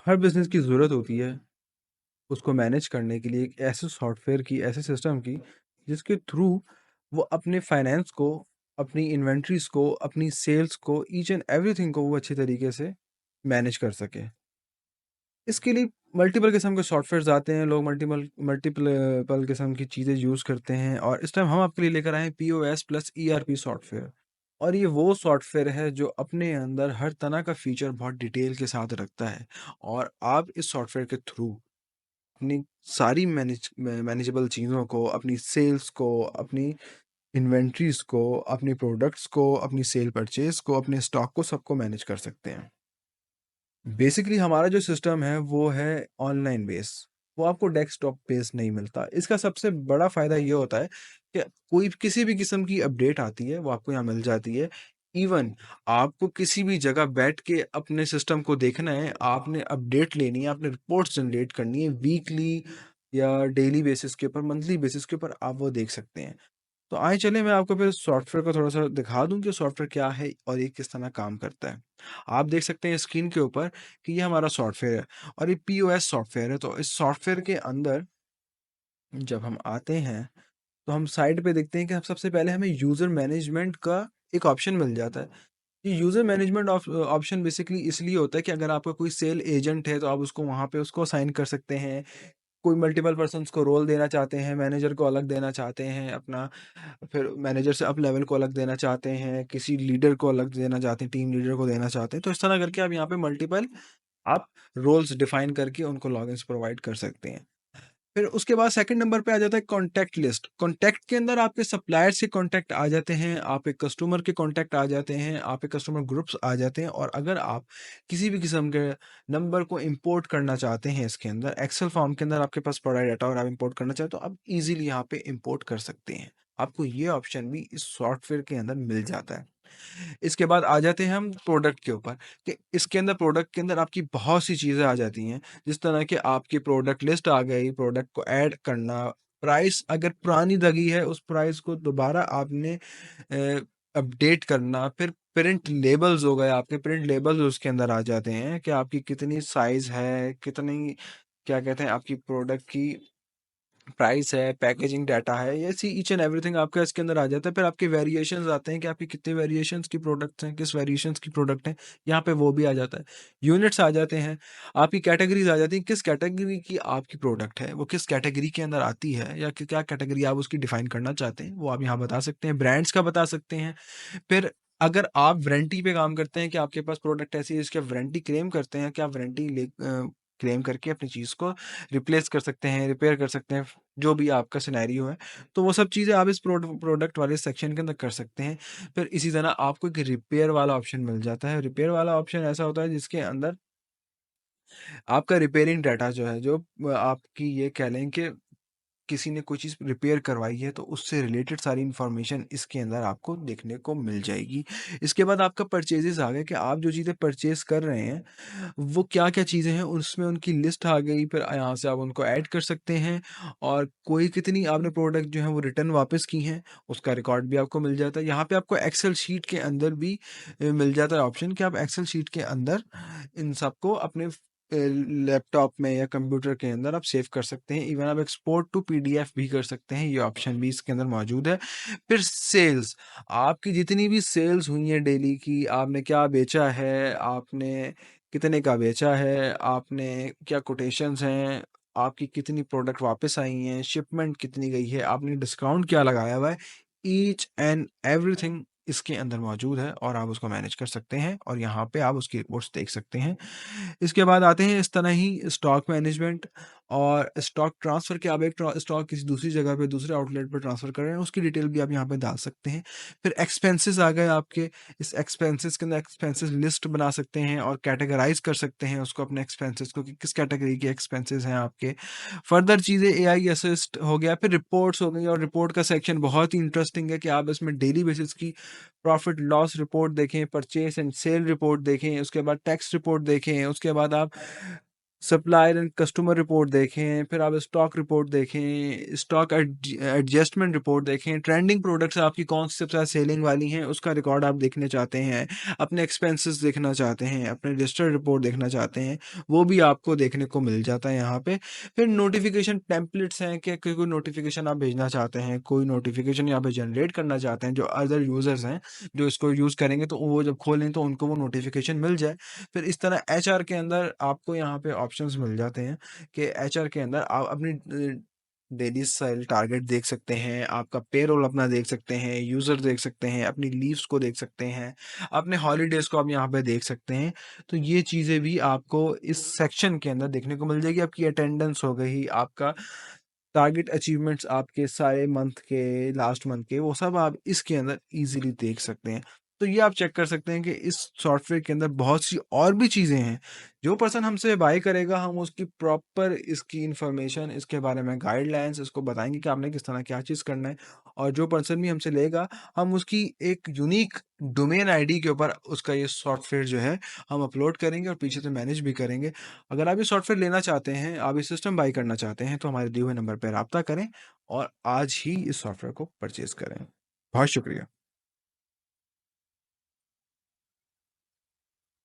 हर business की ज़रूरत होती है उसको मैनेज करने के लिए एक ऐसे सॉफ्टवेयर की, ऐसे सिस्टम की, जिसके थ्रू वो अपने फाइनेंस को, अपनी इन्वेंटरीज़ को, अपनी सेल्स को, ईच एंड एवरीथिंग को वो अच्छी तरीके से मैनेज कर सके। इसके लिए मल्टीपल किस्म के सॉफ्टवेयर्स आते हैं, लोग मल्टीपल मल्टीपल पल किस्म की चीज़ें यूज़ करते हैं और इस टाइम हम आपके लिए लेकर आए हैं पीओएस प्लस ईआरपी सॉफ्टवेयर। और ये वो सॉफ्टवेयर है जो अपने अंदर हर तरह का फीचर बहुत डिटेल के साथ रखता है और आप इस सॉफ्टवेयर के थ्रू अपनी सारी मैनेजेबल चीज़ों को, अपनी सेल्स को, अपनी इन्वेंटरीज़ को, अपने प्रोडक्ट्स को, अपनी सेल परचेज़ को, अपने स्टॉक को, सबको मैनेज कर सकते हैं। बेसिकली हमारा जो सिस्टम है वो है ऑनलाइन बेस, वो आपको डेस्कटॉप बेस नहीं मिलता। इसका सबसे बड़ा फ़ायदा ये होता है कि कोई किसी भी किस्म की अपडेट आती है वो आपको यहाँ मिल जाती है। इवन आपको किसी भी जगह बैठ के अपने सिस्टम को देखना है, आपने अपडेट लेनी है, आपने रिपोर्ट्स जनरेट करनी है वीकली या डेली बेसिस के ऊपर, मंथली बेसिस के ऊपर आप वो देख सकते हैं। तो आइए चलिए मैं आपको फिर सॉफ्टवेयर को थोड़ा-सा दिखा दूँ कि सॉफ्टवेयर क्या है और ये किस तरह काम करता है। आप देख सकते हैं स्क्रीन के ऊपर कि ये हमारा सॉफ्टवेयर है और ये पीओएस सॉफ्टवेयर है। तो इस सॉफ्टवेयर के अंदर जब हम आते हैं, तो हम साइड पे देखते हैं कि हम सबसे पहले हमें यूज़र मैनेजमेंट का एक ऑप्शन मिल जाता है। ये यूज़र मैनेजमेंट ऑप्शन बेसिकली इसलिए होता है कि अगर आपका कोई सेल एजेंट है, तो आप उसको वहाँ पे उसको असाइन कर सकते हैं। कोई मल्टीपल पर्सन्स को रोल देना चाहते हैं, मैनेजर को अलग देना चाहते हैं अपना, फिर मैनेजर से अप लेवल को अलग देना चाहते हैं, किसी लीडर को अलग देना चाहते हैं, टीम लीडर को देना चाहते हैं। तो इस तरह करके आप यहाँ पे मल्टीपल आप रोल्स डिफाइन करके उनको लॉगिन्स प्रोवाइड कर सकते हैं। फिर उसके बाद सेकंड नंबर पे आ जाता है कॉन्टैक्ट लिस्ट। कॉन्टैक्ट के अंदर आपके सप्लायर्स के कॉन्टैक्ट आ जाते हैं, आपके कस्टमर के कॉन्टैक्ट आ जाते हैं, आपके कस्टमर ग्रुप्स आ जाते हैं और अगर आप किसी भी किस्म के नंबर को इंपोर्ट करना चाहते हैं इसके अंदर, एक्सेल फॉर्म के अंदर आपके पास पड़ा है डाटा और आप इंपोर्ट करना चाहें, तो आप ईज़िली यहाँ पे इंपोर्ट कर सकते हैं। आपको ये ऑप्शन भी इस सॉफ्टवेयर के अंदर मिल जाता है। इसके बाद आ जाते हैं हम प्रोडक्ट के ऊपर कि इसके अंदर प्रोडक्ट के अंदर आपकी बहुत सी चीज़ें आ जाती हैं, जिस तरह के आपकी प्रोडक्ट लिस्ट आ गई, प्रोडक्ट को ऐड करना, प्राइस अगर पुरानी लगी है उस प्राइस को दोबारा आपने अपडेट करना, फिर प्रिंट लेबल्स हो गए, आपके प्रिंट लेबल्स उसके अंदर आ जाते हैं कि आपकी कितनी साइज़ है, कितनी क्या कहते हैं आपकी प्रोडक्ट की प्राइस है, पैकेजिंग डाटा है, ये सी ईच एंड एवरीथिंग आपका इसके अंदर आ जाता है। फिर आपके वेरिएशंस आते हैं कि आपकी कितने वेरिएशंस की प्रोडक्ट्स हैं, किस वेरिएशंस की प्रोडक्ट हैं, यहाँ पे वो भी आ जाता है। यूनिट्स आ जाते हैं, आपकी कैटेगरीज़ आ जाती हैं, किस कैटेगरी की आपकी प्रोडक्ट है, वो किस कैटेगरी के अंदर आती है या कि क्या कैटेगरी आप उसकी डिफ़ाइन करना चाहते हैं, वो आप यहाँ बता सकते हैं। ब्रांड्स का बता सकते हैं। फिर अगर आप वारंटी पे काम करते हैं कि आपके पास प्रोडक्ट ऐसी है जिसकी आप वारंटी क्लेम करते हैं, कि आप वारंटी क्लेम करके अपनी चीज़ को रिप्लेस कर सकते हैं, रिपेयर कर सकते हैं, जो भी आपका सिनेरियो है, तो वो सब चीज़ें आप इस प्रोडक्ट वाले सेक्शन के अंदर कर सकते हैं। फिर इसी तरह आपको एक रिपेयर वाला ऑप्शन मिल जाता है। रिपेयर वाला ऑप्शन ऐसा होता है जिसके अंदर आपका रिपेयरिंग डाटा जो है, जो आपकी ये कह लें कि किसी ने कोई चीज़ रिपेयर करवाई है तो उससे रिलेटेड सारी इन्फॉर्मेशन इसके अंदर आपको देखने को मिल जाएगी। इसके बाद आपका परचेज़ेज़ आ गया कि आप जो चीज़ें परचेज़ कर रहे हैं, वो क्या-क्या चीज़ें हैं, उसमें उनकी लिस्ट आ गई, फिर यहाँ से आप उनको ऐड कर सकते हैं और कोई कितनी आपने प्रोडक्ट जो है वो रिटर्न वापस की हैं, उसका रिकॉर्ड भी आपको मिल जाता है। यहाँ पे आपको एक्सेल शीट के अंदर भी मिल जाता है ऑप्शन कि आप एक्सेल शीट के अंदर इन सबको अपने लैपटॉप में या कंप्यूटर के अंदर आप सेव कर सकते हैं। इवन आप एक्सपोर्ट टू पीडीएफ भी कर सकते हैं, ये ऑप्शन भी इसके अंदर मौजूद है। फिर सेल्स, आपकी जितनी भी सेल्स हुई हैं डेली की, आपने क्या बेचा है, आपने कितने का बेचा है, आपने क्या कोटेशंस हैं, आपकी कितनी प्रोडक्ट वापस आई हैं, शिपमेंट कितनी गई है, आपने डिस्काउंट क्या लगाया हुआ है, ईच एंड एवरीथिंग इसके अंदर मौजूद है और आप उसको मैनेज कर सकते हैं और यहाँ पे आप उसकी रिपोर्ट्स देख सकते हैं। इसके बाद आते हैं इस तरह ही स्टॉक मैनेजमेंट और स्टॉक ट्रांसफ़र कि आप एक स्टॉक किसी दूसरी जगह पे दूसरे आउटलेट पे ट्रांसफ़र कर रहे हैं, उसकी डिटेल भी आप यहाँ पे डाल सकते हैं। फिर एक्सपेंसेस आ गए आपके, इस एक्सपेंसेस के अंदर एक्सपेंसेस लिस्ट बना सकते हैं और कैटेगराइज़ कर सकते हैं उसको, अपने एक्सपेंसेस को कि किस कैटेगरी के एक्सपेंसेस हैं आपके। फर्दर चीज़ें एआई असिस्ट हो गया, फिर रिपोर्ट्स हो गई और रिपोर्ट का सेक्शन बहुत ही इंटरेस्टिंग है कि आप इसमें डेली बेसिस की प्रॉफ़िट लॉस रिपोर्ट देखें, परचेज़ एंड सेल रिपोर्ट देखें, उसके बाद टैक्स रिपोर्ट देखें, उसके बाद आप सप्लायर एंड कस्टमर रिपोर्ट देखें, फिर आप स्टॉक रिपोर्ट देखें, स्टॉक एडजस्टमेंट रिपोर्ट देखें, ट्रेंडिंग प्रोडक्ट्स आपकी कौन सी सबसे ज़्यादा सेलिंग वाली हैं, उसका रिकॉर्ड आप देखना चाहते हैं, अपने एक्सपेंसेस देखना चाहते हैं, अपने रजिस्टर्ड रिपोर्ट देखना चाहते हैं, वो भी आपको देखने को मिल जाता है यहाँ पे। फिर नोटिफिकेशन टेम्पलेट्स हैं कि कोई नोटिफिकेशन आप भेजना चाहते हैं, कोई नोटिफिकेशन यहाँ पे जनरेट करना चाहते हैं, जो अदर यूज़र्स हैं, जो इसको यूज़ करेंगे तो वो जब खोलें तो उनको वो नोटिफिकेशन मिल जाए। फिर इस तरह एचआर के अंदर आपको यहाँ पे ऑप्शंस मिल जाते हैं कि एचआर के अंदर आप अपनी डेली सेल टारगेट देख सकते हैं, आपका पेरोल अपना देख सकते हैं, यूज़र देख सकते हैं, अपनी लीव्स को देख सकते हैं, अपने हॉलीडेज़ को आप यहाँ पे देख सकते हैं। तो ये चीज़ें भी आपको इस सेक्शन के अंदर देखने को मिल जाएगी। आपकी अटेंडेंस हो गई, आपका टारगेट अचीवमेंट्स आपके सारे मंथ के, लास्ट मंथ के, वो सब आप इसके अंदर ईज़िली देख सकते हैं। तो ये आप चेक कर सकते हैं कि इस सॉफ्टवेयर के अंदर बहुत सी और भी चीज़ें हैं। जो पर्सन हमसे बाय करेगा, हम उसकी प्रॉपर इसकी इन्फॉर्मेशन, इसके बारे में गाइडलाइंस इसको बताएँगे कि आपने किस तरह क्या चीज़ करना है। और जो पर्सन भी हमसे लेगा, हम उसकी एक यूनिक डोमेन आईडी के ऊपर उसका ये सॉफ्टवेयर जो है, हम अपलोड करेंगे और पीछे से मैनेज भी करेंगे। अगर आप ये सॉफ्टवेयर लेना चाहते हैं, आप ये सिस्टम बाय करना चाहते हैं, तो हमारे दिए हुए नंबर पे राब्ता करें और आज ही इस सॉफ्टवेयर को परचेज़ करें। बहुत शुक्रिया।